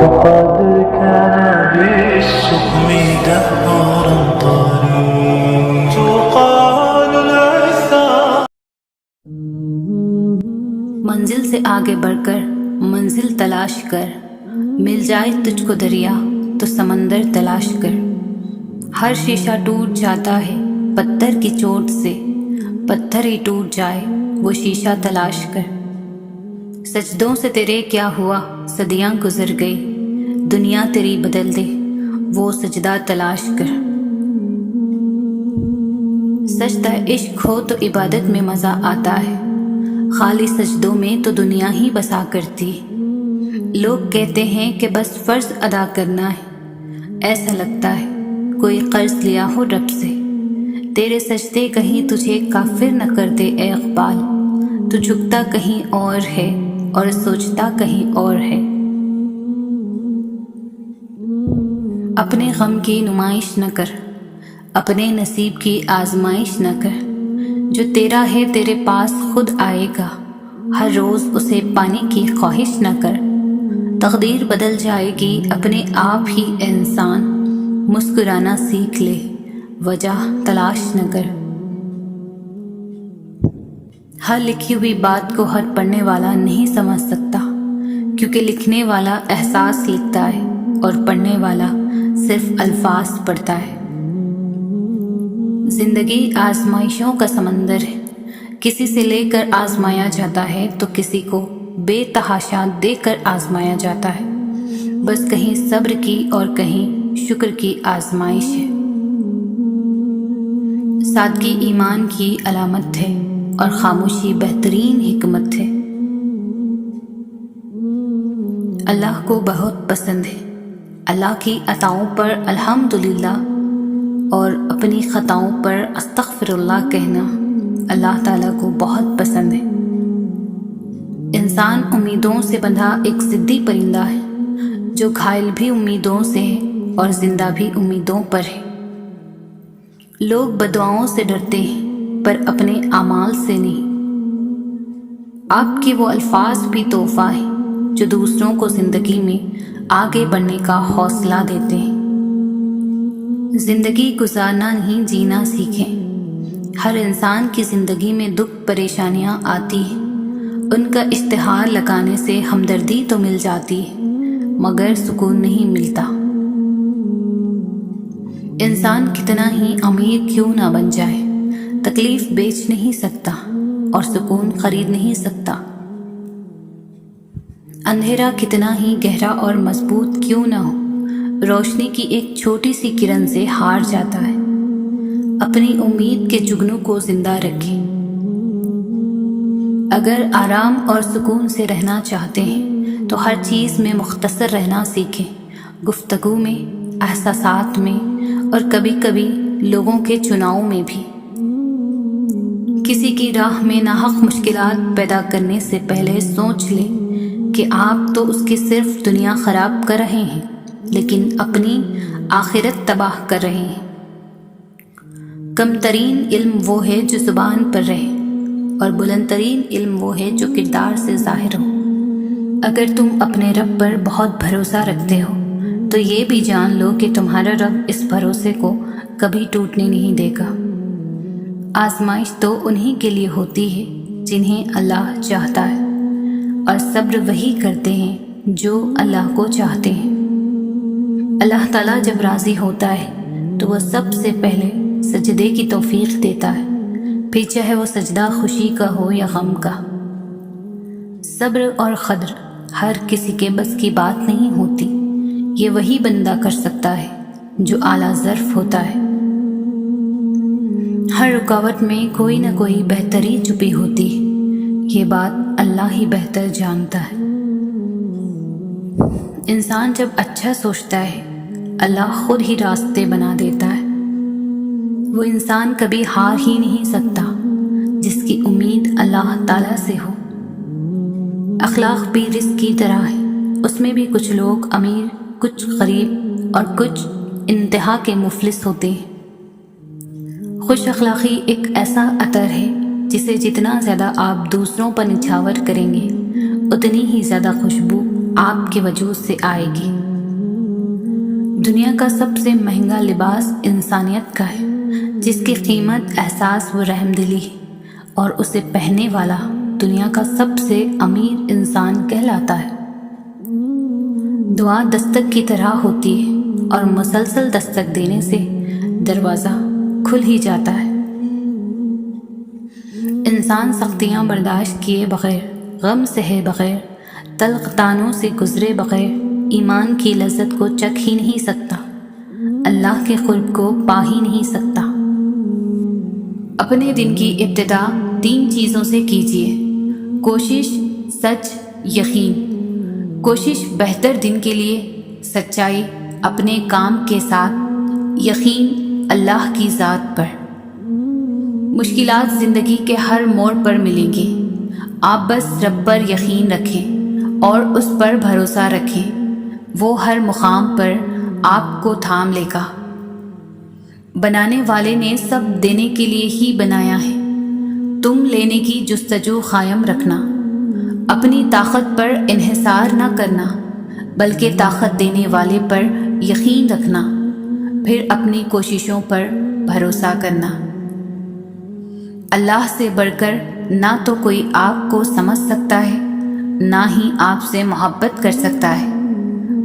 وقد كان بالشؤم دهرا طريق تقال العثار. منزل سے آگے بڑھ کر منزل تلاش کر، مل جائے تجھ کو دریا تو سمندر تلاش کر. ہر شیشہ ٹوٹ جاتا ہے پتھر کی چوٹ سے، پتھر ہی ٹوٹ جائے وہ شیشہ تلاش کر. سجدوں سے تیرے کیا ہوا، صدیاں گزر گئی، دنیا تیری بدل دے وہ سجدہ تلاش کر. سجدہ عشق ہو تو عبادت میں مزہ آتا ہے، خالی سجدوں میں تو دنیا ہی بسا کرتی. لوگ کہتے ہیں کہ بس فرض ادا کرنا ہے، ایسا لگتا ہے کوئی قرض لیا ہو رب سے. تیرے سجدے کہیں تجھے کافر نہ کر دے اے اقبال، تو جھکتا کہیں اور ہے اور سوچتا کہیں اور ہے. اپنے غم کی نمائش نہ کر، اپنے نصیب کی آزمائش نہ کر. جو تیرا ہے تیرے پاس خود آئے گا، ہر روز اسے پانے کی خواہش نہ کر. تقدیر بدل جائے گی اپنے آپ ہی انسان، مسکرانا سیکھ لے وجہ تلاش نہ کر. ہر لکھی ہوئی بات کو ہر پڑھنے والا نہیں سمجھ سکتا، کیونکہ لکھنے والا احساس لکھتا ہے اور پڑھنے والا صرف الفاظ پڑھتا ہے. زندگی آزمائشوں کا سمندر ہے، کسی سے لے کر آزمایا جاتا ہے تو کسی کو بے تحاشا دے کر آزمایا جاتا ہے. بس کہیں صبر کی اور کہیں شکر کی آزمائش ہے. سادگی ایمان کی علامت ہے اور خاموشی بہترین حکمت ہے. اللہ کو بہت پسند ہے اللہ کی عطاؤں پر الحمدللہ اور اپنی خطاؤں پر استغفر اللہ کہنا اللہ تعالیٰ کو بہت پسند ہے. انسان امیدوں سے بندھا ایک ضدی پرندہ ہے جو گھائل بھی امیدوں سے ہے اور زندہ بھی امیدوں پر ہے. لوگ بددعاؤں سے ڈرتے ہیں پر اپنے اعمال سے نہیں. آپ کے وہ الفاظ بھی تحفہ ہیں جو دوسروں کو زندگی میں آگے بڑھنے کا حوصلہ دیتے ہیں. زندگی گزارنا نہیں جینا سیکھیں. ہر انسان کی زندگی میں دکھ پریشانیاں آتی ہیں، ان کا اشتہار لگانے سے ہمدردی تو مل جاتی ہے مگر سکون نہیں ملتا. انسان کتنا ہی امیر کیوں نہ بن جائے، تکلیف بیچ نہیں سکتا اور سکون خرید نہیں سکتا. اندھیرا کتنا ہی گہرا اور مضبوط کیوں نہ ہو، روشنی کی ایک چھوٹی سی کرن سے ہار جاتا ہے. اپنی امید کے جگنوں کو زندہ رکھیں. اگر آرام اور سکون سے رہنا چاہتے ہیں تو ہر چیز میں مختصر رہنا سیکھیں، گفتگو میں، احساسات میں اور کبھی کبھی لوگوں کے چناؤ میں بھی. کسی کی راہ میں ناحق مشکلات پیدا کرنے سے پہلے سوچ لیں کہ آپ تو اس کی صرف دنیا خراب کر رہے ہیں لیکن اپنی آخرت تباہ کر رہے ہیں. کم ترین علم وہ ہے جو زبان پر رہے اور بلند ترین علم وہ ہے جو کردار سے ظاہر ہو. اگر تم اپنے رب پر بہت بھروسہ رکھتے ہو تو یہ بھی جان لو کہ تمہارا رب اس بھروسے کو کبھی ٹوٹنے نہیں دے گا. آزمائش تو انہی کے لیے ہوتی ہے جنہیں اللہ چاہتا ہے، اور صبر وہی کرتے ہیں جو اللہ کو چاہتے ہیں. اللہ تعالیٰ جب راضی ہوتا ہے تو وہ سب سے پہلے سجدے کی توفیق دیتا ہے، پھر چاہے وہ سجدہ خوشی کا ہو یا غم کا. صبر اور قدر ہر کسی کے بس کی بات نہیں ہوتی، یہ وہی بندہ کر سکتا ہے جو اعلیٰ ظرف ہوتا ہے. ہر رکاوٹ میں کوئی نہ کوئی بہتری چھپی ہوتی ہے، یہ بات اللہ ہی بہتر جانتا ہے. انسان جب اچھا سوچتا ہے اللہ خود ہی راستے بنا دیتا ہے. وہ انسان کبھی ہار ہی نہیں سکتا جس کی امید اللہ تعالیٰ سے ہو. اخلاق بھی رزق کی طرح ہے، اس میں بھی کچھ لوگ امیر، کچھ غریب اور کچھ انتہا کے مفلس ہوتے ہیں. خوش اخلاقی ایک ایسا عطر ہے جسے جتنا زیادہ آپ دوسروں پر نچھاور کریں گے اتنی ہی زیادہ خوشبو آپ کے وجود سے آئے گی۔ دنیا کا سب سے مہنگا لباس انسانیت کا ہے، جس کی قیمت احساس و رحم دلی ہے، اور اسے پہننے والا دنیا کا سب سے امیر انسان کہلاتا ہے۔ دعا دستک کی طرح ہوتی ہے اور مسلسل دستک دینے سے دروازہ کھل ہی جاتا ہے۔ انسان سختیاں برداشت کیے بغیر، غم سہے بغیر، تلخ طعنوں سے گزرے بغیر ایمان کی لذت کو چکھ ہی نہیں سکتا، اللہ کے قرب کو پا ہی نہیں سکتا۔ اپنے دن کی ابتدا 3 چیزوں سے کیجیے: کوشش، سچ، یقین۔ کوشش بہتر دن کے لیے، سچائی اپنے کام کے ساتھ، یقین اللہ کی ذات پر۔ مشکلات زندگی کے ہر موڑ پر ملیں گی، آپ بس رب پر یقین رکھیں اور اس پر بھروسہ رکھیں، وہ ہر مقام پر آپ کو تھام لے گا۔ بنانے والے نے سب دینے کے لیے ہی بنایا ہے، تم لینے کی جستجو قائم رکھنا، اپنی طاقت پر انحصار نہ کرنا بلکہ طاقت دینے والے پر یقین رکھنا، پھر اپنی کوششوں پر بھروسہ کرنا۔ اللہ سے بڑھ کر نہ تو کوئی آپ کو سمجھ سکتا ہے، نہ ہی آپ سے محبت کر سکتا ہے۔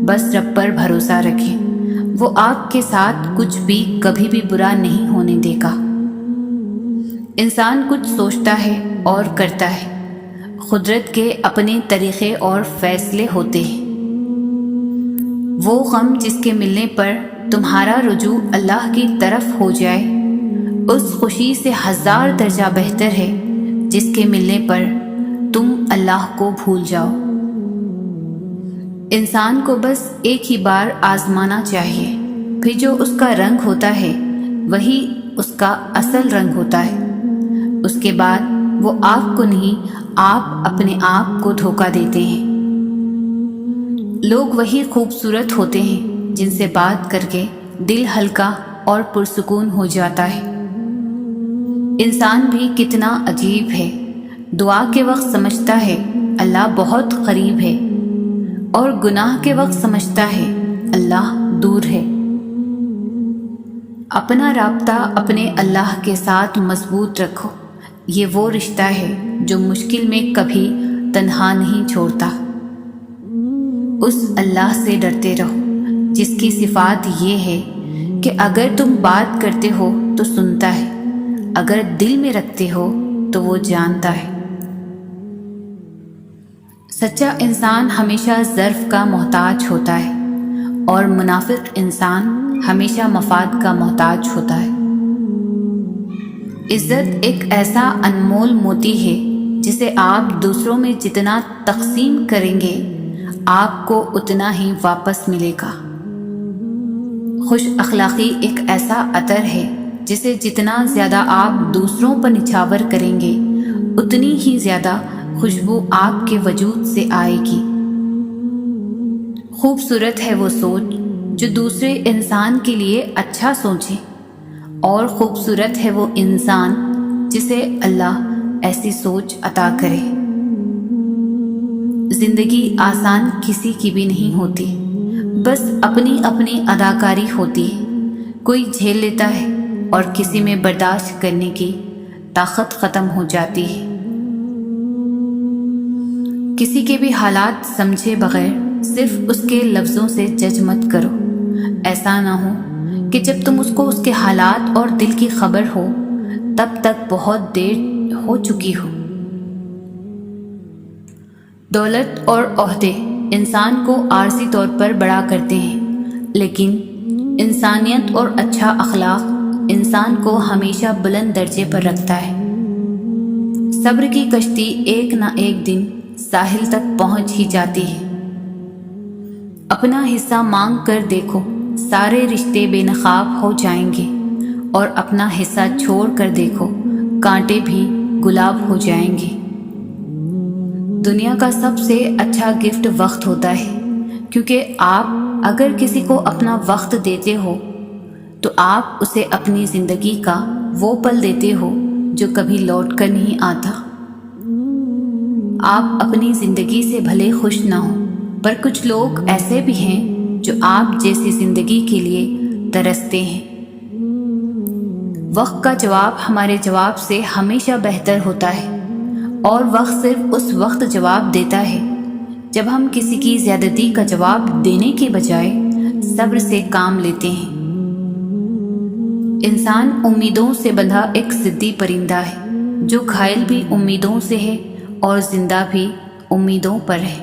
بس رب پر بھروسہ رکھیں، وہ آپ کے ساتھ کچھ بھی کبھی بھی برا نہیں ہونے دے گا۔ انسان کچھ سوچتا ہے اور کرتا ہے، قدرت کے اپنے طریقے اور فیصلے ہوتے ہیں۔ وہ غم جس کے ملنے پر تمہارا رجوع اللہ کی طرف ہو جائے، اس خوشی سے 1000 درجہ بہتر ہے جس کے ملنے پر تم اللہ کو بھول جاؤ۔ انسان کو بس ایک ہی بار آزمانا چاہیے، پھر جو اس کا رنگ ہوتا ہے وہی اس کا اصل رنگ ہوتا ہے۔ اس کے بعد وہ آپ کو نہیں، آپ اپنے آپ کو دھوکہ دیتے ہیں۔ لوگ وہی خوبصورت ہوتے ہیں جن سے بات کر کے دل ہلکا اور پرسکون ہو جاتا ہے۔ انسان بھی کتنا عجیب ہے، دعا کے وقت سمجھتا ہے اللہ بہت قریب ہے، اور گناہ کے وقت سمجھتا ہے اللہ دور ہے۔ اپنا رابطہ اپنے اللہ کے ساتھ مضبوط رکھو، یہ وہ رشتہ ہے جو مشکل میں کبھی تنہا نہیں چھوڑتا۔ اس اللہ سے ڈرتے رہو جس کی صفات یہ ہے کہ اگر تم بات کرتے ہو تو سنتا ہے، اگر دل میں رکھتے ہو تو وہ جانتا ہے۔ سچا انسان ہمیشہ ظرف کا محتاج ہوتا ہے اور منافق انسان ہمیشہ مفاد کا محتاج ہوتا ہے۔ عزت ایک ایسا انمول موتی ہے جسے آپ دوسروں میں جتنا تقسیم کریں گے آپ کو اتنا ہی واپس ملے گا۔ خوش اخلاقی ایک ایسا عطر ہے جسے جتنا زیادہ آپ دوسروں پر نچھاور کریں گے اتنی ہی زیادہ خوشبو آپ کے وجود سے آئے گی۔ خوبصورت ہے وہ سوچ جو دوسرے انسان کے لیے اچھا سوچے، اور خوبصورت ہے وہ انسان جسے اللہ ایسی سوچ عطا کرے۔ زندگی آسان کسی کی بھی نہیں ہوتی، بس اپنی اپنی اداکاری ہوتی ہے۔ کوئی جھیل لیتا ہے اور کسی میں برداشت کرنے کی طاقت ختم ہو جاتی ہے۔ کسی کے بھی حالات سمجھے بغیر صرف اس کے لفظوں سے جج مت کرو، ایسا نہ ہو کہ جب تم اس کو اس کے حالات اور دل کی خبر ہو تب تک بہت دیر ہو چکی ہو۔ دولت اور عہدے انسان کو عارضی طور پر بڑا کرتے ہیں، لیکن انسانیت اور اچھا اخلاق انسان کو ہمیشہ بلند درجے پر رکھتا ہے۔ صبر کی کشتی ایک نہ ایک دن ساحل تک پہنچ ہی جاتی ہے۔ اپنا حصہ مانگ کر دیکھو، سارے رشتے بے نقاب ہو جائیں گے، اور اپنا حصہ چھوڑ کر دیکھو، کانٹے بھی گلاب ہو جائیں گے۔ دنیا کا سب سے اچھا گفٹ وقت ہوتا ہے، کیونکہ آپ اگر کسی کو اپنا وقت دیتے ہو تو آپ اسے اپنی زندگی کا وہ پل دیتے ہو جو کبھی لوٹ کر نہیں آتا۔ آپ اپنی زندگی سے بھلے خوش نہ ہو، پر کچھ لوگ ایسے بھی ہیں جو آپ جیسی زندگی کے لیے ترستے ہیں۔ وقت کا جواب ہمارے جواب سے ہمیشہ بہتر ہوتا ہے، اور وقت صرف اس وقت جواب دیتا ہے جب ہم کسی کی زیادتی کا جواب دینے کے بجائے صبر سے کام لیتے ہیں۔ انسان امیدوں سے بندھا ایک ضدی پرندہ ہے جو گھائل بھی امیدوں سے ہے اور زندہ بھی امیدوں پر ہے۔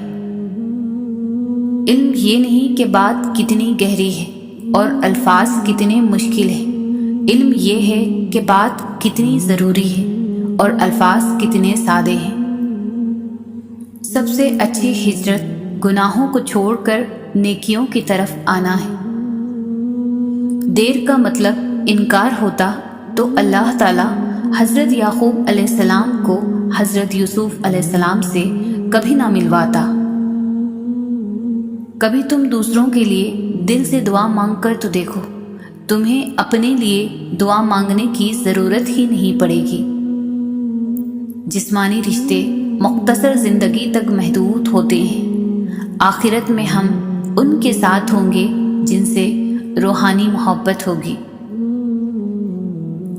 علم یہ نہیں کہ بات کتنی گہری ہے اور الفاظ کتنے مشکل ہیں، علم یہ ہے کہ بات کتنی ضروری ہے اور الفاظ کتنے سادے ہیں۔ سب سے اچھی ہجرت گناہوں کو چھوڑ کر نیکیوں کی طرف آنا ہے۔ دیر کا مطلب انکار ہوتا تو اللہ تعالی حضرت یعقوب علیہ السلام کو حضرت یوسف علیہ السلام سے کبھی نہ ملواتا۔ کبھی تم دوسروں کے لیے دل سے دعا مانگ کر تو دیکھو، تمہیں اپنے لیے دعا مانگنے کی ضرورت ہی نہیں پڑے گی۔ جسمانی رشتے مختصر زندگی تک محدود ہوتے ہیں، آخرت میں ہم ان کے ساتھ ہوں گے جن سے روحانی محبت ہوگی۔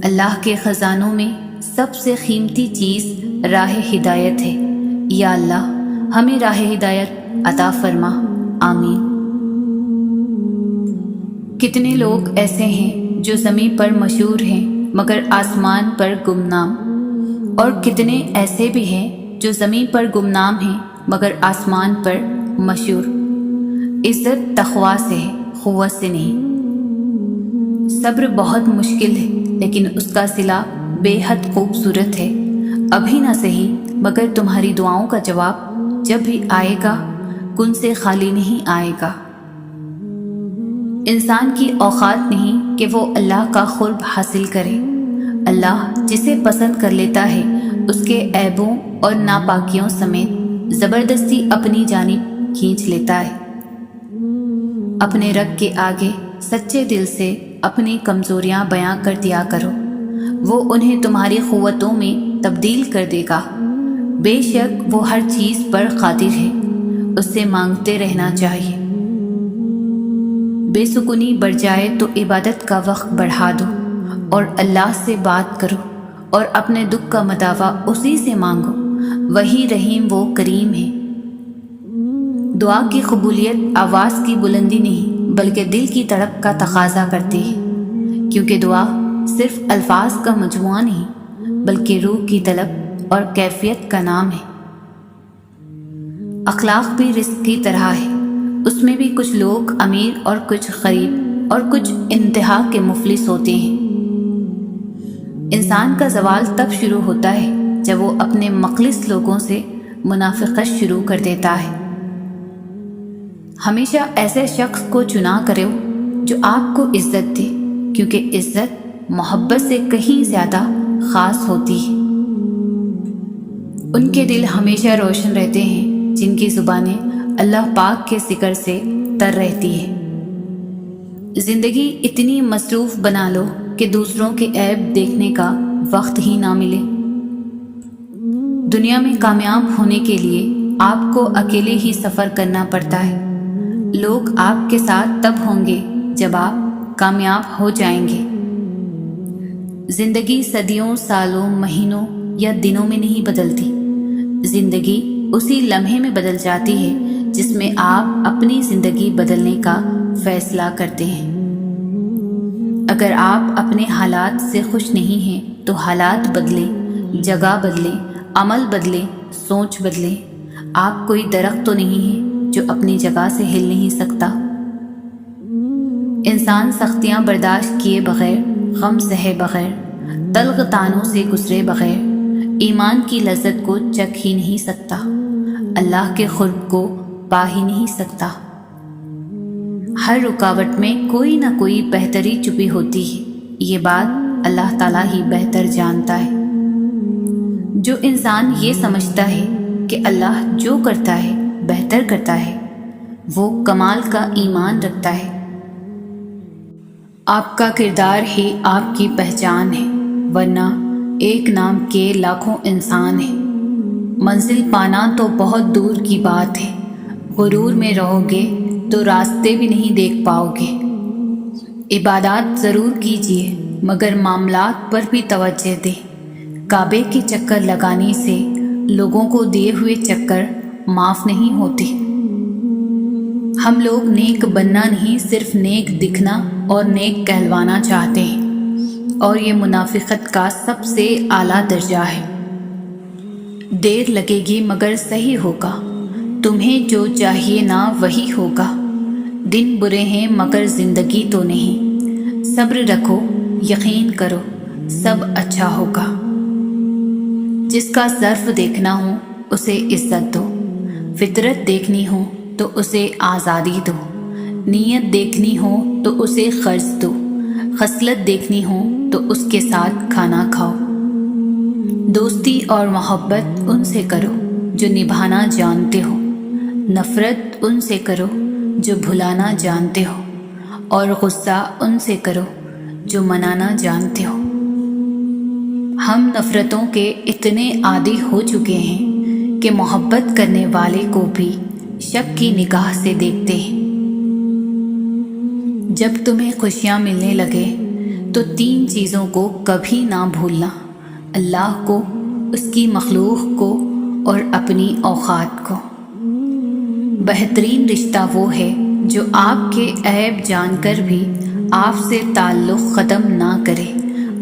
اللہ کے خزانوں میں سب سے قیمتی چیز راہ ہدایت ہے۔ یا اللہ ہمیں راہ ہدایت عطا فرما، آمین۔ کتنے لوگ ایسے ہیں جو زمین پر مشہور ہیں مگر آسمان پر گمنام، اور کتنے ایسے بھی ہیں جو زمین پر گمنام ہیں مگر آسمان پر مشہور۔ عزت تقویٰ سے ہے، قوت سے نہیں۔ صبر بہت مشکل ہے لیکن اس کا صلہ بے حد خوبصورت ہے۔ ابھی نہ صحیح مگر تمہاری دعاؤں کا جواب جب بھی آئے گا کن سے خالی نہیں آئے گا۔ انسان کی اوقات نہیں کہ وہ اللہ کا قرب حاصل کرے۔ اللہ جسے پسند کر لیتا ہے اس کے عیبوں اور ناپاکیوں سمیت زبردستی اپنی جانب کھینچ لیتا ہے۔ اپنے رب کے آگے سچے دل سے اپنی کمزوریاں بیان کر دیا کرو، وہ انہیں تمہاری قوتوں میں تبدیل کر دے گا۔ بے شک وہ ہر چیز پر قادر ہے، اس سے مانگتے رہنا چاہیے۔ بے سکونی بڑھ جائے تو عبادت کا وقت بڑھا دو اور اللہ سے بات کرو اور اپنے دکھ کا مداوع اسی سے مانگو، وہی رحیم و کریم ہے۔ دعا کی قبولیت آواز کی بلندی نہیں بلکہ دل کی تڑپ کا تقاضا کرتی ہے، کیونکہ دعا صرف الفاظ کا مجموعہ نہیں بلکہ روح کی طلب اور کیفیت کا نام ہے۔ اخلاق بھی رزق کی طرح ہے، اس میں بھی کچھ لوگ امیر اور کچھ غریب اور کچھ انتہا کے مفلس ہوتے ہیں۔ انسان کا زوال تب شروع ہوتا ہے جب وہ اپنے مخلص لوگوں سے منافقت شروع کر دیتا ہے۔ ہمیشہ ایسے شخص کو چنا کرو جو آپ کو عزت دے، کیونکہ عزت محبت سے کہیں زیادہ خاص ہوتی ہے۔ ان کے دل ہمیشہ روشن رہتے ہیں جن کی زبانیں اللہ پاک کے ذکر سے تر رہتی ہے۔ زندگی اتنی مصروف بنا لو کہ دوسروں کے عیب دیکھنے کا وقت ہی نہ ملے۔ دنیا میں کامیاب ہونے کے لیے آپ کو اکیلے ہی سفر کرنا پڑتا ہے۔ لوگ آپ کے ساتھ تب ہوں گے جب آپ کامیاب ہو جائیں گے۔ زندگی صدیوں، سالوں، مہینوں یا دنوں میں نہیں بدلتی، زندگی اسی لمحے میں بدل جاتی ہے جس میں آپ اپنی زندگی بدلنے کا فیصلہ کرتے ہیں۔ اگر آپ اپنے حالات سے خوش نہیں ہیں تو حالات بدلیں، جگہ بدلیں، عمل بدلیں، سوچ بدلیں۔ آپ کوئی درخت تو نہیں ہے جو اپنی جگہ سے ہل نہیں سکتا۔ انسان سختیاں برداشت کیے بغیر، غم سہے بغیر، تلخ طعنوں سے گزرے بغیر ایمان کی لذت کو چکھ ہی نہیں سکتا، اللہ کے قرب کو پا ہی نہیں سکتا۔ ہر رکاوٹ میں کوئی نہ کوئی بہتری چھپی ہوتی ہے، یہ بات اللہ تعالیٰ ہی بہتر جانتا ہے۔ جو انسان یہ سمجھتا ہے کہ اللہ جو کرتا ہے بہتر کرتا ہے، وہ کمال کا ایمان رکھتا ہے۔ آپ کا کردار ہی آپ کی پہچان ہے، ورنہ ایک نام کے لاکھوں انسان ہیں۔ منزل پانا تو بہت دور کی بات ہے، غرور میں رہو گے تو راستے بھی نہیں دیکھ پاؤ گے۔ عبادات ضرور کیجیے مگر معاملات پر بھی توجہ دیں۔ کعبے کے چکر لگانے سے لوگوں کو دیے ہوئے چکر معاف نہیں ہوتے۔ ہم لوگ نیک بننا نہیں، صرف نیک دکھنا اور نیک کہلوانا چاہتے ہیں، اور یہ منافقت کا سب سے اعلیٰ درجہ ہے۔ دیر لگے گی مگر صحیح ہوگا، تمہیں جو چاہیے نا وہی ہوگا۔ دن برے ہیں مگر زندگی تو نہیں، صبر رکھو، یقین کرو، سب اچھا ہوگا۔ جس کا ظرف دیکھنا ہو اسے عزت دو، فطرت دیکھنی ہو تو اسے آزادی دو، نیت دیکھنی ہو تو اسے قرض دو، خصلت دیکھنی ہو تو اس کے ساتھ کھانا کھاؤ۔ دوستی اور محبت ان سے کرو جو نبھانا جانتے ہو، نفرت ان سے کرو جو بھلانا جانتے ہو، اور غصہ ان سے کرو جو منانا جانتے ہو۔ ہم نفرتوں کے اتنے عادی ہو چکے ہیں کہ محبت کرنے والے کو بھی شک کی نگاہ سے دیکھتے ہیں۔ جب تمہیں خوشیاں ملنے لگے تو 3 چیزوں کو کبھی نہ بھولنا: اللہ کو، اس کی مخلوق کو اور اپنی اوقات کو۔ بہترین رشتہ وہ ہے جو آپ کے عیب جان کر بھی آپ سے تعلق ختم نہ کرے،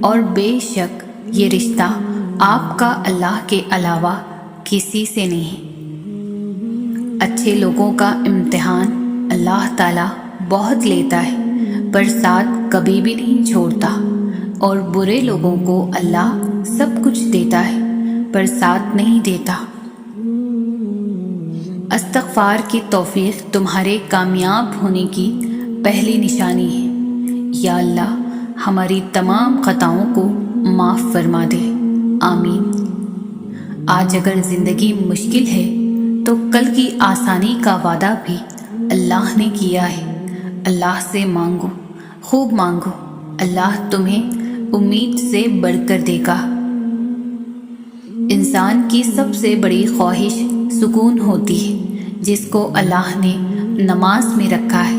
اور بے شک یہ رشتہ آپ کا اللہ کے علاوہ کسی سے نہیں۔ اچھے لوگوں کا امتحان اللہ تعالیٰ بہت لیتا ہے پر ساتھ کبھی بھی نہیں چھوڑتا، اور برے لوگوں کو اللہ سب کچھ دیتا ہے پر ساتھ نہیں دیتا۔ استغفار کی توفیق تمہارے کامیاب ہونے کی پہلی نشانی ہے۔ یا اللہ ہماری تمام خطاؤں کو معاف فرما دے، آمین۔ آج اگر زندگی مشکل ہے تو کل کی آسانی کا وعدہ بھی اللہ نے کیا ہے۔ اللہ سے مانگو، خوب مانگو، اللہ تمہیں امید سے بڑھ کر دے گا۔ انسان کی سب سے بڑی خواہش سکون ہوتی ہے، جس کو اللہ نے نماز میں رکھا ہے،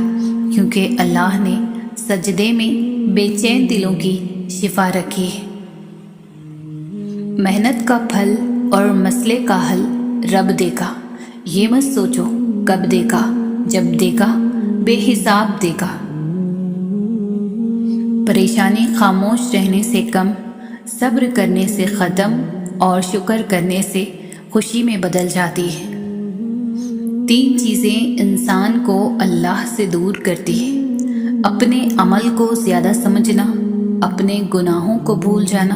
کیونکہ اللہ نے سجدے میں بے چین دلوں کی شفا رکھی ہے۔ محنت کا پھل اور مسئلے کا حل رب دے گا، یہ مت سوچو کب دے گا، جب دے گا بے حساب دے گا۔ پریشانی خاموش رہنے سے کم، صبر کرنے سے ختم، اور شکر کرنے سے خوشی میں بدل جاتی ہے۔ 3 چیزیں انسان کو اللہ سے دور کرتی ہے: اپنے عمل کو زیادہ سمجھنا، اپنے گناہوں کو بھول جانا،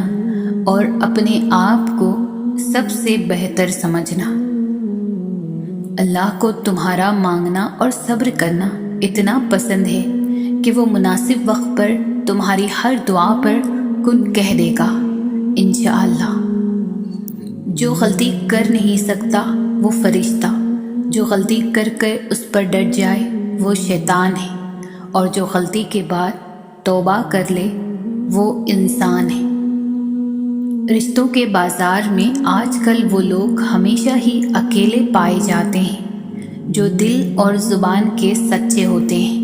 اور اپنے آپ کو سب سے بہتر سمجھنا۔ اللہ کو تمہارا مانگنا اور صبر کرنا اتنا پسند ہے کہ وہ مناسب وقت پر تمہاری ہر دعا پر کن کہہ دے گا، انشاءاللہ۔ جو غلطی کر نہیں سکتا وہ فرشتہ، جو غلطی کر کر اس پر ڈٹ جائے وہ شیطان ہے، اور جو غلطی کے بعد توبہ کر لے وہ انسان ہے۔ رشتوں کے بازار میں آج کل وہ لوگ ہمیشہ ہی اکیلے پائے جاتے ہیں جو دل اور زبان کے سچے ہوتے ہیں۔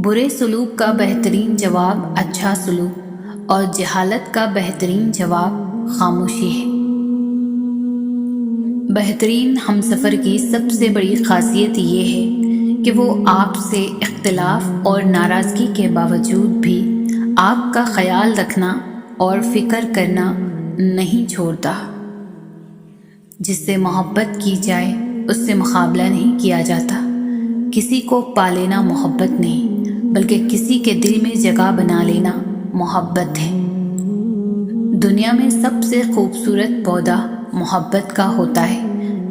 برے سلوک کا بہترین جواب اچھا سلوک، اور جہالت کا بہترین جواب خاموشی ہے۔ بہترین ہمسفر کی سب سے بڑی خاصیت یہ ہے کہ وہ آپ سے اختلاف اور ناراضگی کے باوجود بھی آپ کا خیال رکھنا اور فکر کرنا نہیں چھوڑتا۔ جس سے محبت کی جائے اس سے مقابلہ نہیں کیا جاتا۔ کسی کو پا لینا محبت نہیں، بلکہ کسی کے دل میں جگہ بنا لینا محبت ہے۔ دنیا میں سب سے خوبصورت پودا محبت کا ہوتا ہے،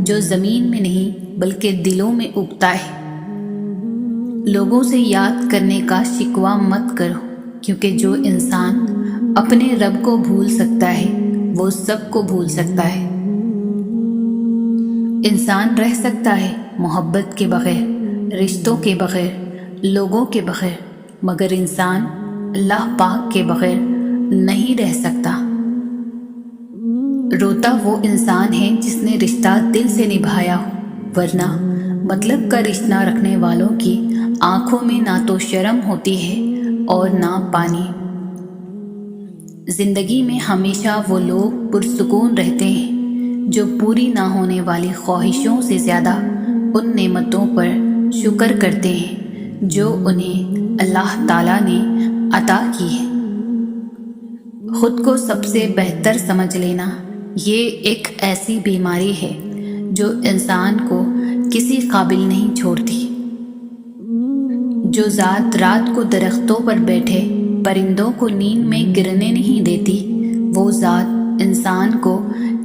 جو زمین میں نہیں بلکہ دلوں میں اگتا ہے۔ لوگوں سے یاد کرنے کا شکوہ مت کرو، کیونکہ جو انسان اپنے رب کو بھول سکتا ہے وہ سب کو بھول سکتا ہے۔ انسان رہ سکتا ہے محبت کے بغیر، رشتوں کے بغیر، لوگوں کے بغیر، مگر انسان اللہ پاک کے بغیر نہیں رہ سکتا۔ روتا وہ انسان ہے جس نے رشتہ دل سے نبھایا ہو، ورنہ مطلب کا رشتہ رکھنے والوں کی آنکھوں میں نہ تو شرم ہوتی ہے اور نہ پانی۔ زندگی میں ہمیشہ وہ لوگ پرسکون رہتے ہیں جو پوری نہ ہونے والی خواہشوں سے زیادہ ان نعمتوں پر شکر کرتے ہیں جو انہیں اللہ تعالیٰ نے عطا کی ہے۔ خود کو سب سے بہتر سمجھ لینا یہ ایک ایسی بیماری ہے جو انسان کو کسی قابل نہیں چھوڑتی۔ جو ذات رات کو درختوں پر بیٹھے پرندوں کو نیند میں گرنے نہیں دیتی، وہ ذات انسان کو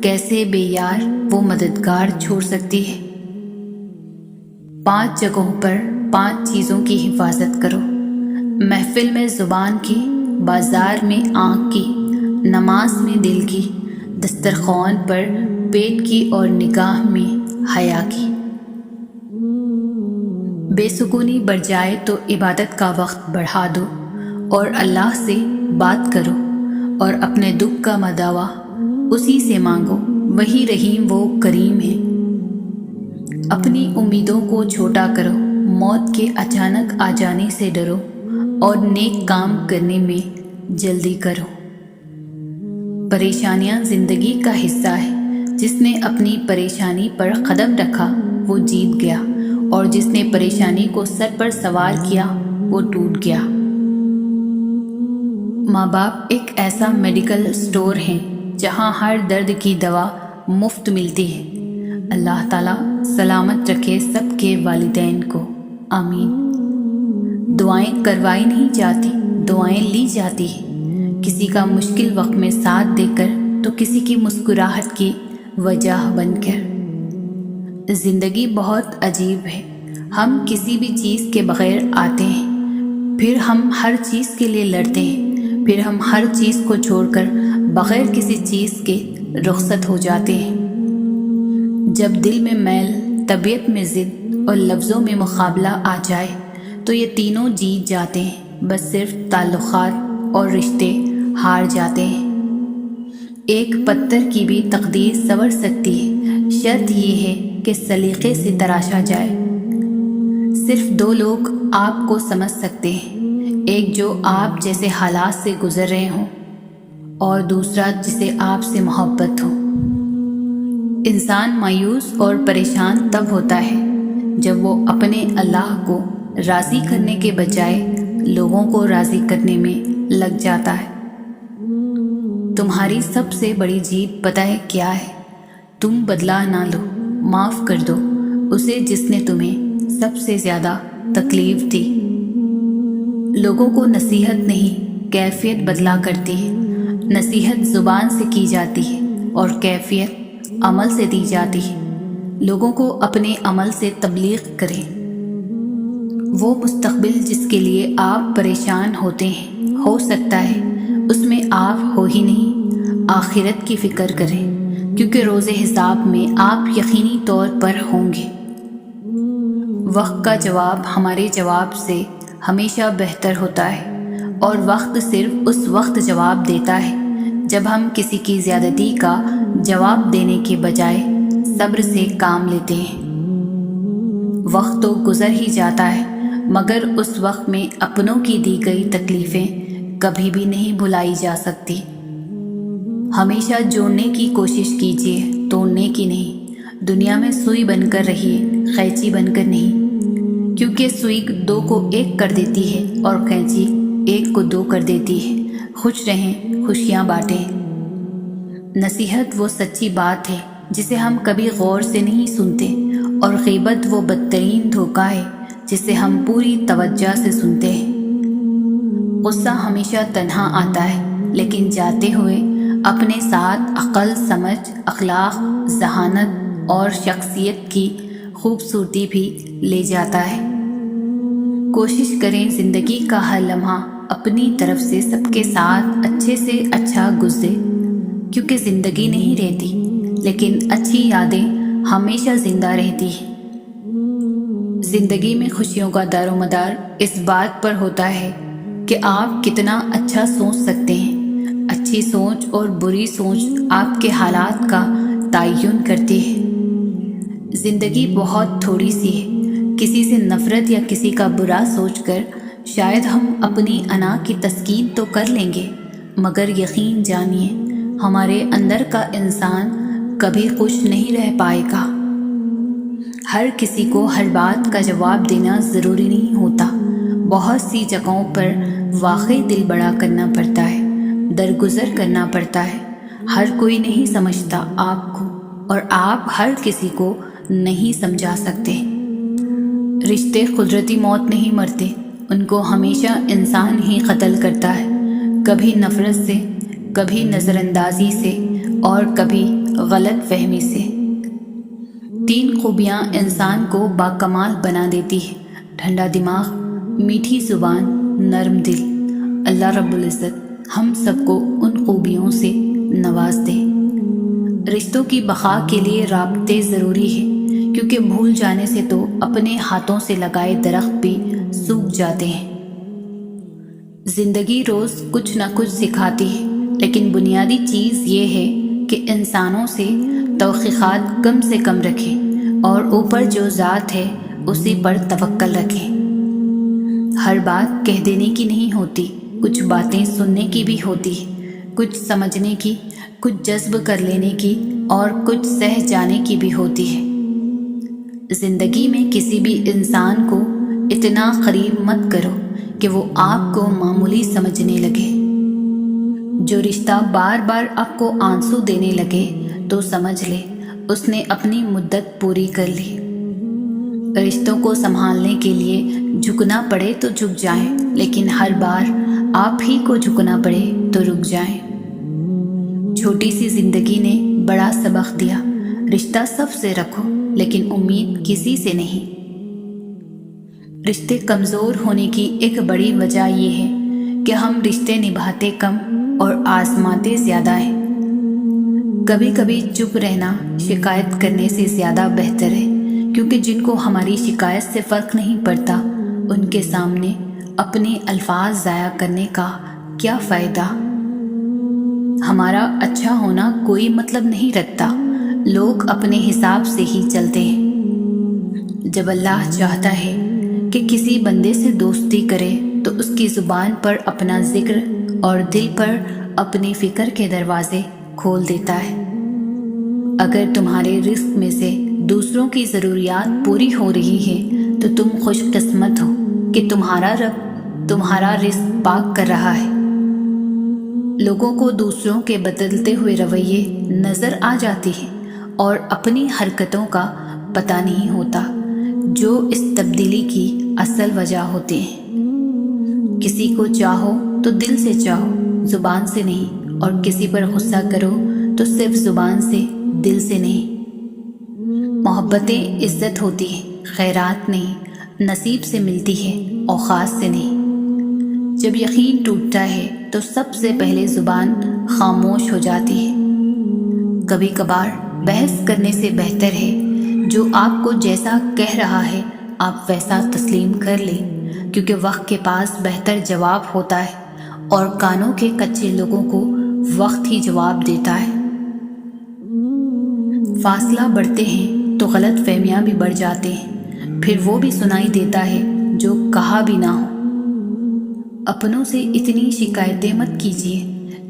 کیسے بے یار و مددگار چھوڑ سکتی ہے؟ 5 جگہوں پر 5 چیزوں کی حفاظت کرو۔ محفل میں زبان کی، بازار میں آنکھ کی، نماز میں دل کی، دسترخوان پر پیٹ کی اور نگاہ میں حیا کی۔ بے سکونی بڑھ جائے تو عبادت کا وقت بڑھا دو اور اللہ سے بات کرو اور اپنے دکھ کا مداوا اسی سے مانگو، وہی رحیم و کریم ہے۔ اپنی امیدوں کو چھوٹا کرو، موت کے اچانک آ جانے سے ڈرو اور نیک کام کرنے میں جلدی کرو۔ پریشانیاں زندگی کا حصہ ہے، جس نے اپنی پریشانی پر قدم رکھا وہ جیت گیا، اور جس نے پریشانی کو سر پر سوار کیا وہ ٹوٹ گیا۔ ماں باپ ایک ایسا میڈیکل اسٹور ہے جہاں ہر درد کی دوا مفت ملتی ہے۔ اللہ تعالیٰ سلامت رکھے سب کے والدین کو، آمین۔ دعائیں کروائی نہیں جاتی، دعائیں لی جاتی ہیں۔ کسی کا مشکل وقت میں ساتھ دے کر تو کسی کی مسکراہٹ کی وجہ بن کر۔ زندگی بہت عجیب ہے، ہم کسی بھی چیز کے بغیر آتے ہیں، پھر ہم ہر چیز کے لیے لڑتے ہیں، پھر ہم ہر چیز کو چھوڑ کر بغیر کسی چیز کے رخصت ہو جاتے ہیں۔ جب دل میں میل، طبیعت میں ضد اور لفظوں میں مقابلہ آ جائے تو یہ تینوں جیت جاتے ہیں، بس صرف تعلقات اور رشتے ہار جاتے ہیں۔ ایک پتھر کی بھی تقدیر سنور سکتی ہے، شرط یہ ہے کہ سلیقے سے تراشا جائے۔ صرف 2 لوگ آپ کو سمجھ سکتے ہیں، ایک جو آپ جیسے حالات سے گزر رہے ہوں اور دوسرا جسے آپ سے محبت ہو۔ انسان مایوس اور پریشان تب ہوتا ہے جب وہ اپنے اللہ کو راضی کرنے کے بجائے لوگوں کو راضی کرنے میں لگ جاتا ہے۔ تمہاری سب سے بڑی جیت پتہ ہے کیا ہے؟ تم بدلہ نہ لو، معاف کر دو اسے جس نے تمہیں سب سے زیادہ تکلیف دی۔ لوگوں کو نصیحت نہیں، کیفیت بدلا کرتی ہے۔ نصیحت زبان سے کی جاتی ہے اور کیفیت عمل سے دی جاتی ہے۔ لوگوں کو اپنے عمل سے تبلیغ کریں۔ وہ مستقبل جس کے لیے آپ پریشان ہوتے ہیں، ہو سکتا ہے اس میں آپ ہو ہی نہیں۔ آخرت کی فکر کریں، کیونکہ روز حساب میں آپ یقینی طور پر ہوں گے۔ وقت کا جواب ہمارے جواب سے ہمیشہ بہتر ہوتا ہے، اور وقت صرف اس وقت جواب دیتا ہے جب ہم کسی کی زیادتی کا جواب دینے کے بجائے صبر سے کام لیتے ہیں۔ وقت تو گزر ہی جاتا ہے، مگر اس وقت میں اپنوں کی دی گئی تکلیفیں کبھی بھی نہیں بھلائی جا سکتی۔ ہمیشہ جوڑنے کی کوشش کیجیے، توڑنے کی نہیں۔ دنیا میں سوئی بن کر رہیے، قینچی بن کر نہیں، کیونکہ سوئی 2 کو 1 کر دیتی ہے اور قینچی 1 کو 2 کر دیتی ہے۔ خوش رہیں، خوشیاں بانٹیں۔ نصیحت وہ سچی بات ہے جسے ہم کبھی غور سے نہیں سنتے، اور غیبت وہ بدترین دھوکہ ہے جسے ہم پوری توجہ سے سنتے ہیں۔ غصہ ہمیشہ تنہا آتا ہے، لیکن جاتے ہوئے اپنے ساتھ عقل، سمجھ، اخلاق، ذہانت اور شخصیت کی خوبصورتی بھی لے جاتا ہے۔ کوشش کریں زندگی کا ہر لمحہ اپنی طرف سے سب کے ساتھ اچھے سے اچھا گزرے، کیونکہ زندگی نہیں رہتی، لیکن اچھی یادیں ہمیشہ زندہ رہتی ہیں۔ زندگی میں خوشیوں کا دار و مدار اس بات پر ہوتا ہے کہ آپ کتنا اچھا سوچ سکتے ہیں۔ اچھی سوچ اور بری سوچ آپ کے حالات کا تعین کرتی ہے۔ زندگی بہت تھوڑی سی ہے. کسی سے نفرت یا کسی کا برا سوچ کر شاید ہم اپنی انا کی تسکین تو کر لیں گے، مگر یقین جانیے ہمارے اندر کا انسان کبھی خوش نہیں رہ پائے گا. ہر کسی کو ہر بات کا جواب دینا ضروری نہیں ہوتا. بہت سی جگہوں پر واقعی دل بڑا کرنا پڑتا ہے، درگزر کرنا پڑتا ہے. ہر کوئی نہیں سمجھتا آپ کو، اور آپ ہر کسی کو نہیں سمجھا سکتے. رشتے قدرتی موت نہیں مرتے، ان کو ہمیشہ انسان ہی قتل کرتا ہے، کبھی نفرت سے، کبھی نظر اندازی سے، اور کبھی غلط فہمی سے. 3 خوبیاں انسان کو باکمال بنا دیتی ہے: ٹھنڈا دماغ، میٹھی زبان، نرم دل. اللہ رب العزت ہم سب کو ان خوبیوں سے نواز دے. رشتوں کی بقا کے لیے رابطے ضروری ہے، کیونکہ بھول جانے سے تو اپنے ہاتھوں سے لگائے درخت بھی سوکھ جاتے ہیں. زندگی روز کچھ نہ کچھ سکھاتی ہے، لیکن بنیادی چیز یہ ہے کہ انسانوں سے توقعات کم سے کم رکھیں اور اوپر جو ذات ہے اسی پر توکل رکھیں. ہر بات کہہ دینے کی نہیں ہوتی، کچھ باتیں سننے کی بھی ہوتی ہے، کچھ سمجھنے کی، کچھ جذب کر لینے کی، اور کچھ سہ جانے کی بھی ہوتی ہے. زندگی میں کسی بھی انسان کو اتنا قریب مت کرو کہ وہ آپ کو معمولی سمجھنے لگے. جو رشتہ بار بار آپ کو آنسو دینے لگے تو سمجھ لے اس نے اپنی مدت پوری کر لی. رشتوں کو سنبھالنے کے لیے جھکنا پڑے تو جھک جائیں، لیکن ہر بار آپ ہی کو جھکنا پڑے تو رک جائیں. چھوٹی سی زندگی نے بڑا سبق دیا: رشتہ سب سے رکھو لیکن امید کسی سے نہیں. رشتے کمزور ہونے کی ایک بڑی وجہ یہ ہے کہ ہم رشتے نبھاتے کم اور آزماتے زیادہ ہیں. کبھی کبھی چپ رہنا شکایت کرنے سے زیادہ بہتر ہے، کیونکہ جن کو ہماری شکایت سے فرق نہیں پڑتا ان کے سامنے اپنے الفاظ ضائع کرنے کا کیا فائدہ. ہمارا اچھا ہونا کوئی مطلب نہیں رکھتا، لوگ اپنے حساب سے ہی چلتے ہیں. جب اللہ چاہتا ہے کہ کسی بندے سے دوستی کرے تو اس کی زبان پر اپنا ذکر اور دل پر اپنی فکر کے دروازے کھول دیتا ہے. اگر تمہارے رزق میں سے دوسروں کی ضروریات پوری ہو رہی ہے تو تم خوش قسمت ہو کہ تمہارا رب تمہارا رزق پاک کر رہا ہے. لوگوں کو دوسروں کے بدلتے ہوئے رویے نظر آ جاتے ہیں اور اپنی حرکتوں کا پتہ نہیں ہوتا جو اس تبدیلی کی اصل وجہ ہوتے ہیں. کسی کو چاہو تو دل سے چاہو، زبان سے نہیں، اور کسی پر غصہ کرو تو صرف زبان سے، دل سے نہیں. محبتیں عزت ہوتی ہے، خیرات نہیں، نصیب سے ملتی ہے، اوقات سے نہیں. جب یقین ٹوٹتا ہے تو سب سے پہلے زبان خاموش ہو جاتی ہے. کبھی کبھار بحث کرنے سے بہتر ہے جو آپ کو جیسا کہہ رہا ہے آپ ویسا تسلیم کر لیں، کیونکہ وقت کے پاس بہتر جواب ہوتا ہے اور کانوں کے کچے لوگوں کو وقت ہی جواب دیتا ہے. فاصلہ بڑھتے ہیں تو غلط فہمیاں بھی بڑھ جاتے ہیں، پھر وہ بھی سنائی دیتا ہے جو کہا بھی نہ ہو. اپنوں سے اتنی شکایتیں مت کیجیے،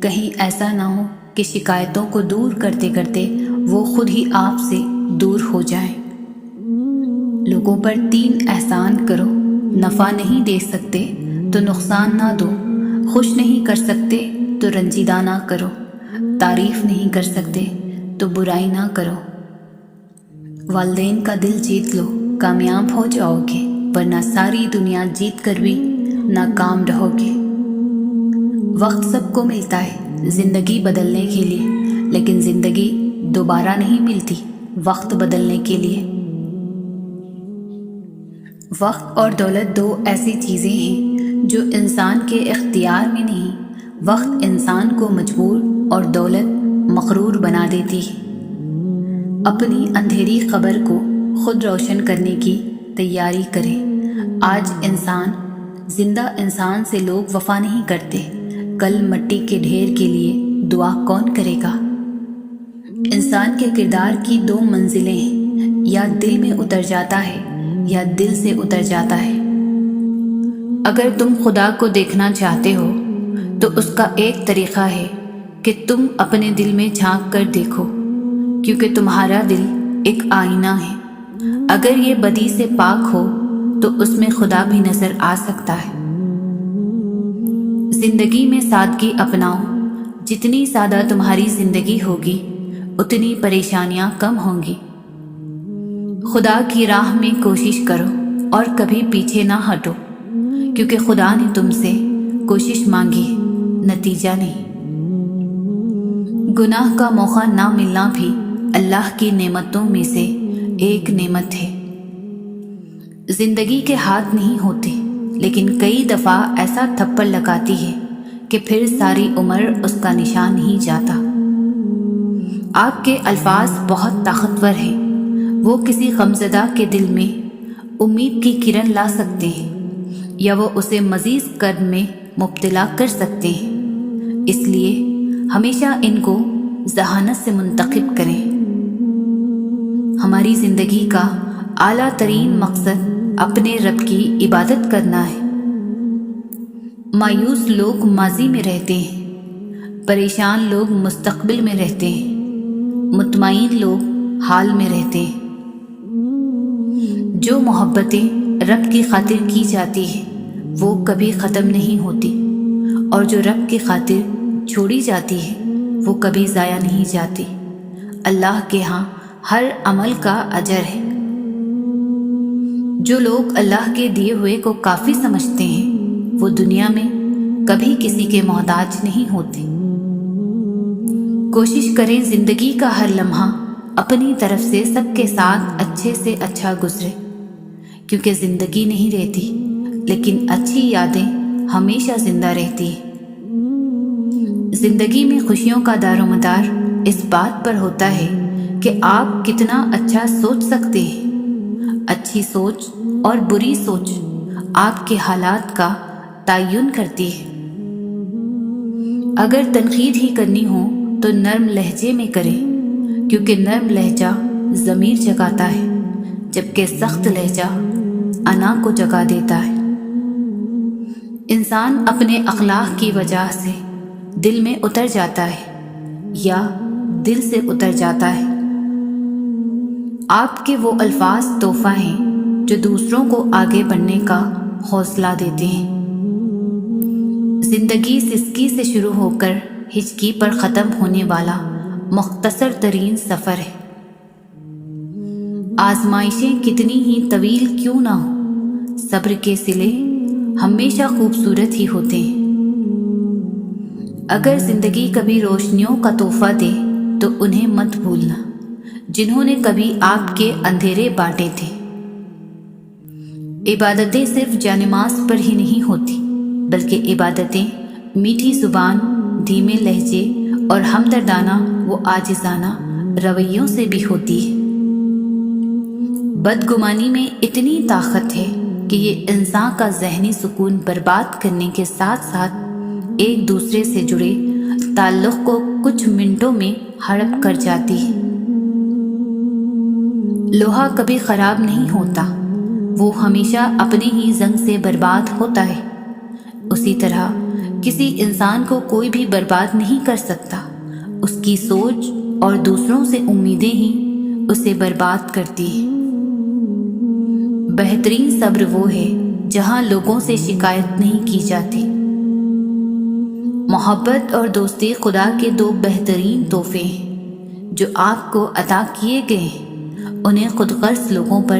کہیں ایسا نہ ہو کہ شکایتوں کو دور کرتے کرتے وہ خود ہی آپ سے دور ہو جائیں. لوگوں پر 3 احسان کرو: نفع نہیں دے سکتے تو نقصان نہ دو، خوش نہیں کر سکتے تو رنجیدہ نہ کرو، تعریف نہیں کر سکتے تو برائی نہ کرو. والدین کا دل جیت لو، کامیاب ہو جاؤ گے، ورنہ ساری دنیا جیت کر بھی ناکام رہو گے. وقت سب کو ملتا ہے زندگی بدلنے کے لیے، لیکن زندگی دوبارہ نہیں ملتی وقت بدلنے کے لیے. وقت اور دولت 2 ایسی چیزیں ہیں جو انسان کے اختیار میں نہیں. وقت انسان کو مجبور اور دولت مغرور بنا دیتی ہے. اپنی اندھیری قبر کو خود روشن کرنے کی تیاری کریں. آج زندہ انسان سے لوگ وفا نہیں کرتے، کل مٹی کے ڈھیر کے لیے دعا کون کرے گا؟ انسان کے کردار کی 2 منزلیں ہیں، یا دل میں اتر جاتا ہے یا دل سے اتر جاتا ہے۔ اگر تم خدا کو دیکھنا چاہتے ہو تو اس کا ایک طریقہ ہے کہ تم اپنے دل میں جھانک کر دیکھو، کیونکہ تمہارا دل ایک آئینہ ہے۔ اگر یہ بدی سے پاک ہو تو اس میں خدا بھی نظر آ سکتا ہے۔ زندگی میں سادگی اپناؤ۔ جتنی سادہ تمہاری زندگی ہوگی اتنی پریشانیاں کم ہوں گی۔ خدا کی راہ میں کوشش کرو اور کبھی پیچھے نہ ہٹو، کیونکہ خدا نے تم سے کوشش مانگی ہے، نتیجہ نہیں۔ گناہ کا موقع نہ ملنا بھی اللہ کی نعمتوں میں سے ایک نعمت ہے۔ زندگی کے ہاتھ نہیں ہوتے، لیکن کئی دفعہ ایسا تھپڑ لگاتی ہے کہ پھر ساری عمر اس کا نشان نہیں جاتا۔ آپ کے الفاظ بہت طاقتور ہیں، وہ کسی غمزدہ کے دل میں امید کی کرن لا سکتے ہیں یا وہ اسے مزید کرب میں مبتلا کر سکتے ہیں۔ اس لیے ہمیشہ ان کو ذہانت سے منتخب کریں۔ ہماری زندگی کا اعلیٰ ترین مقصد اپنے رب کی عبادت کرنا ہے۔ مایوس لوگ ماضی میں رہتے ہیں، پریشان لوگ مستقبل میں رہتے ہیں، مطمئن لوگ حال میں رہتے ہیں۔ جو محبتیں رب کی خاطر کی جاتی ہیں وہ کبھی ختم نہیں ہوتی، اور جو رب کی خاطر چھوڑی جاتی ہے وہ کبھی ضائع نہیں جاتی۔ اللہ کے ہاں ہر عمل کا اجر ہے۔ جو لوگ اللہ کے دیے ہوئے کو کافی سمجھتے ہیں وہ دنیا میں کبھی کسی کے محتاج نہیں ہوتے۔ کوشش کریں زندگی کا ہر لمحہ اپنی طرف سے سب کے ساتھ اچھے سے اچھا گزرے، کیونکہ زندگی نہیں رہتی لیکن اچھی یادیں ہمیشہ زندہ رہتی ہیں۔ زندگی میں خوشیوں کا دار و مدار اس بات پر ہوتا ہے کہ آپ کتنا اچھا سوچ سکتے ہیں۔ اچھی سوچ اور بری سوچ آپ کے حالات کا تعین کرتی ہے۔ اگر تنقید ہی کرنی ہو تو نرم لہجے میں کریں، کیونکہ نرم لہجہ ضمیر جگاتا ہے، جبکہ سخت لہجہ انا کو جگا دیتا ہے۔ انسان اپنے اخلاق کی وجہ سے دل میں اتر جاتا ہے یا دل سے اتر جاتا ہے۔ آپ کے وہ الفاظ تحفہ ہیں جو دوسروں کو آگے بڑھنے کا حوصلہ دیتے ہیں۔ زندگی سسکی سے شروع ہو کر ہچکی پر ختم ہونے والا مختصر ترین سفر ہے۔ آزمائشیں کتنی ہی طویل کیوں نہ ہوں، صبر کے صلے ہمیشہ خوبصورت ہی ہوتے ہیں۔ اگر زندگی کبھی روشنیوں کا تحفہ دے تو انہیں مت بھولنا، جنہوں نے کبھی آپ کے اندھیرے بانٹے تھے۔ عبادتیں صرف جانماز پر ہی نہیں ہوتی، بلکہ عبادتیں میٹھی زبان، دھیمے لہجے اور ہمدردانہ و عاجزانہ رویوں سے بھی ہوتی ہے۔ بدگمانی میں اتنی طاقت ہے کہ یہ انسان کا ذہنی سکون برباد کرنے کے ساتھ ساتھ ایک دوسرے سے جڑے تعلق کو کچھ منٹوں میں ہڑپ کر جاتی ہے۔ لوہا کبھی خراب نہیں ہوتا، وہ ہمیشہ اپنے ہی زنگ سے برباد ہوتا ہے۔ اسی طرح کسی انسان کو کوئی بھی برباد نہیں کر سکتا، اس کی سوچ اور دوسروں سے امیدیں ہی اسے برباد کرتی ہیں۔ بہترین صبر وہ ہے جہاں لوگوں سے شکایت نہیں کی جاتی۔ محبت اور دوستی خدا کے دو بہترین تحفے ہیں جو آپ کو عطا کیے گئے ہیں، انہیں خود غرض لوگوں پر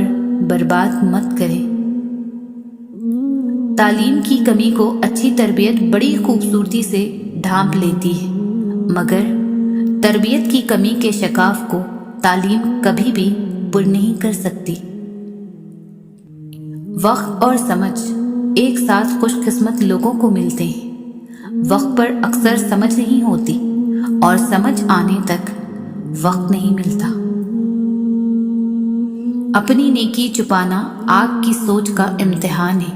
برباد مت کریں۔ تعلیم کی کمی کو اچھی تربیت بڑی خوبصورتی سے ڈھانپ لیتی ہے، مگر تربیت کی کمی کے شکاف کو تعلیم کبھی بھی پر نہیں کر سکتی۔ وقت اور سمجھ ایک ساتھ خوش قسمت لوگوں کو ملتے ہیں۔ وقت پر اکثر سمجھ نہیں ہوتی اور سمجھ آنے تک وقت نہیں ملتا۔ اپنی نیکی چھپانا آپ کی سوچ کا امتحان ہے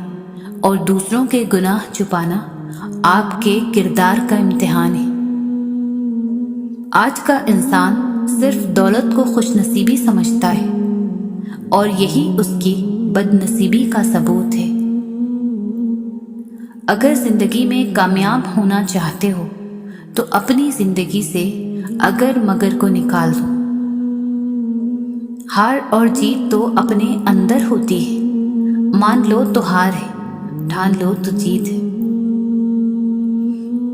اور دوسروں کے گناہ چھپانا آپ کے کردار کا امتحان ہے۔ آج کا انسان صرف دولت کو خوش نصیبی سمجھتا ہے، اور یہی اس کی بد نصیبی کا ثبوت ہے۔ اگر زندگی میں کامیاب ہونا چاہتے ہو تو اپنی زندگی سے اگر مگر کو نکال دو۔ ہار اور جیت تو اپنے اندر ہوتی ہے، مان لو تو ہار ہے، ٹھان لو تو جیت ہے۔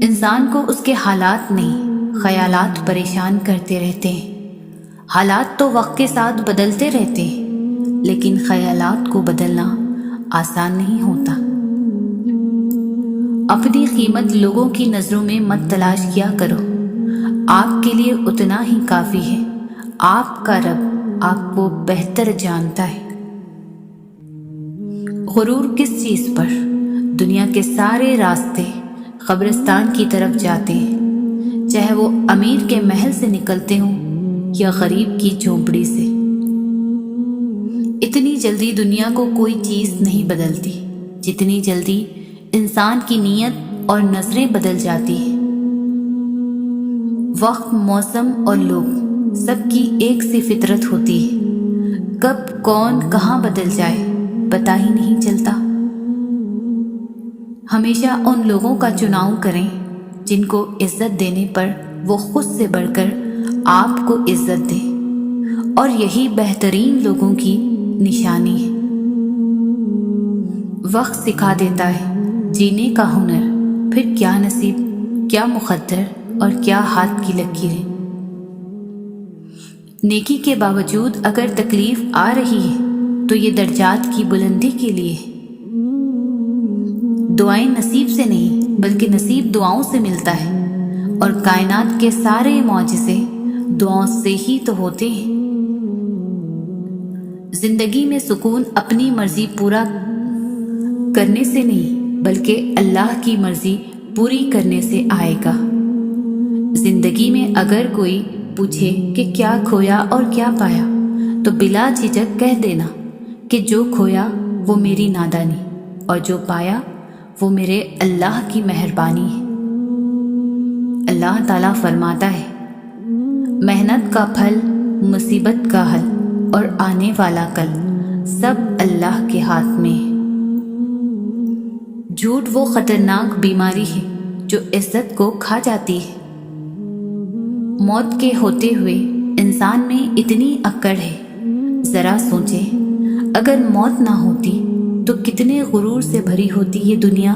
انسان کو اس کے حالات نہیں، خیالات پریشان کرتے رہتے ہیں۔ حالات تو وقت کے ساتھ بدلتے رہتے ہیں، لیکن خیالات کو بدلنا آسان نہیں ہوتا۔ اپنی قیمت لوگوں کی نظروں میں مت تلاش کیا کرو، آپ کے لیے اتنا ہی کافی ہے۔ آپ کا رب آپ کو بہتر جانتا ہے۔ غرور کس چیز پر؟ دنیا کے سارے راستے قبرستان کی طرف جاتے ہیں، چاہے وہ امیر کے محل سے نکلتے ہوں یا غریب کی جھونپڑی سے۔ اتنی جلدی دنیا کو کوئی چیز نہیں بدلتی جتنی جلدی انسان کی نیت اور نظریں بدل جاتی ہیں۔ وقت، موسم اور لوگ سب کی ایک سی فطرت ہوتی ہے، کب کون کہاں بدل جائے پتہ ہی نہیں چلتا۔ ہمیشہ ان لوگوں کا چناؤ کریں جن کو عزت دینے پر وہ خود سے بڑھ کر آپ کو عزت دیں، اور یہی بہترین لوگوں کی نشانی ہے۔ وقت سکھا دیتا ہے جینے کا ہنر، پھر کیا نصیب، کیا مقدر اور کیا ہاتھ کی لکیریں۔ نیکی کے باوجود اگر تکلیف آ رہی ہے تو یہ درجات کی بلندی کے لیے ہے۔ دعائیں نصیب سے نہیں بلکہ نصیب دعاؤں سے ملتا ہے، اور کائنات کے سارے معجزے دعاؤں سے ہی تو ہوتے ہیں۔ زندگی میں سکون اپنی مرضی پورا کرنے سے نہیں بلکہ اللہ کی مرضی پوری کرنے سے آئے گا۔ زندگی میں اگر کوئی پوچھے کہ کیا کھویا اور کیا پایا تو بلا جھجک کہہ دینا کہ جو کھویا وہ میری نادانی اور جو پایا وہ میرے اللہ کی مہربانی ہے۔ اللہ تعالیٰ فرماتا ہے، محنت کا پھل، مصیبت کا حل اور آنے والا کل سب اللہ کے ہاتھ میں ہے۔ جھوٹ وہ خطرناک بیماری ہے جو عزت کو کھا جاتی ہے۔ موت کے ہوتے ہوئے انسان میں اتنی اکڑ ہے، ذرا سوچیں اگر موت نہ ہوتی تو کتنے غرور سے بھری ہوتی یہ دنیا۔